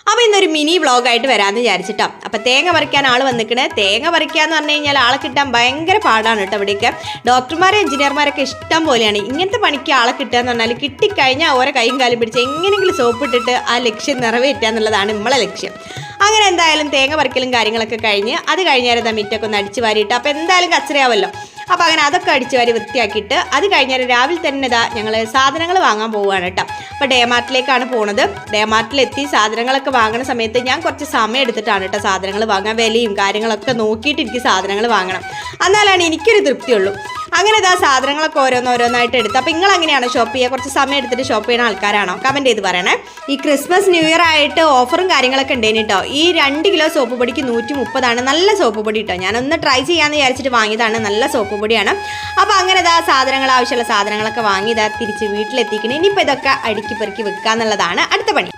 അപ്പോൾ ഇന്നൊരു മിനി വ്ളോഗായിട്ട് വരാമെന്ന് വിചാരിച്ചിട്ടോ. അപ്പോൾ തേങ്ങ പറിക്കാൻ ആൾ വന്നിക്കണേ. തേങ്ങ പറിക്കുക എന്ന് പറഞ്ഞു കഴിഞ്ഞാൽ ആളെ കിട്ടാൻ ഭയങ്കര പാടാണ് കേട്ടോ. ഇവിടേക്ക് ഡോക്ടർമാരും എഞ്ചിനീയർമാരൊക്കെ ഇഷ്ടം പോലെയാണ്. ഇങ്ങനത്തെ പണിക്ക് ആളെ കിട്ടുക എന്ന് പറഞ്ഞാൽ കിട്ടിക്കഴിഞ്ഞാൽ ഓരോ കൈയും കാലും പിടിച്ച് എങ്ങനെയെങ്കിലും സോപ്പിട്ടിട്ട് ആ ലക്ഷ്യം നിറവേറ്റുക എന്നുള്ളതാണ് നമ്മളെ ലക്ഷ്യം. അങ്ങനെ എന്തായാലും തേങ്ങ പറിക്കലും കാര്യങ്ങളൊക്കെ കഴിഞ്ഞ് അത് കഴിഞ്ഞാൽ മിറ്റൊക്കെ ഒന്ന് അടിച്ച് വാരിയിട്ട് അപ്പോൾ എന്തായാലും കച്ചറയാവല്ലോ. അപ്പോൾ അങ്ങനെ അതൊക്കെ അടിച്ച് വാരി വൃത്തിയാക്കിയിട്ട് അത് കഴിഞ്ഞാൽ രാവിലെ തന്നെ ഞങ്ങൾ സാധനങ്ങൾ വാങ്ങാൻ പോവുകയാണ് കേട്ടോ. അപ്പോൾ ഡേമാർട്ടിലേക്കാണ് പോണത്. ഡേമാർട്ടിലെത്തി സാധനങ്ങളൊക്കെ വാങ്ങുന്ന സമയത്ത് ഞാൻ കുറച്ച് സമയം എടുത്തിട്ടാണ് കേട്ടോ സാധനങ്ങൾ വാങ്ങാൻ. വിലയും കാര്യങ്ങളൊക്കെ നോക്കിയിട്ട് എനിക്ക് സാധനങ്ങൾ വാങ്ങണം, എന്നാലാണ് എനിക്കൊരു തൃപ്തിയുള്ളൂ. അങ്ങനെ ഇതാ സാധനങ്ങളൊക്കെ ഓരോന്നായിട്ട് എടുത്ത്. അപ്പോൾ നിങ്ങൾ അങ്ങനെയാണോ ഷോപ്പ് ചെയ്യുക? കുറച്ച് സമയം എടുത്തിട്ട് ഷോപ്പ് ചെയ്യുന്ന ആൾക്കാരാണോ? കമൻറ്റ് ചെയ്ത് പറയണേ. ഈ ക്രിസ്മസ് ന്യൂ ഇയർ ആയിട്ട് ഓഫറും കാര്യങ്ങളൊക്കെ ഉണ്ടേന് കേട്ടോ. ഈ 2 കിലോ സോപ്പ് പൊടിക്ക് 130 നല്ല സോപ്പ് പൊടി കേട്ടോ. ഞാനൊന്ന് ട്രൈ ചെയ്യാമെന്ന് വിചാരിച്ചിട്ട് വാങ്ങിയതാണ്. നല്ല സോപ്പ് പൊടിയാണ്. അപ്പോൾ അങ്ങനെ ഇതാ സാധനങ്ങൾ, ആവശ്യമുള്ള സാധനങ്ങളൊക്കെ വാങ്ങി ഇതാ തിരിച്ച് വീട്ടിലെത്തിക്കണേ. ഇനിയിപ്പോൾ ഇതൊക്കെ അടുക്കി പെറുക്കി വെക്കുക എന്നുള്ളതാണ് അടുത്ത പണി.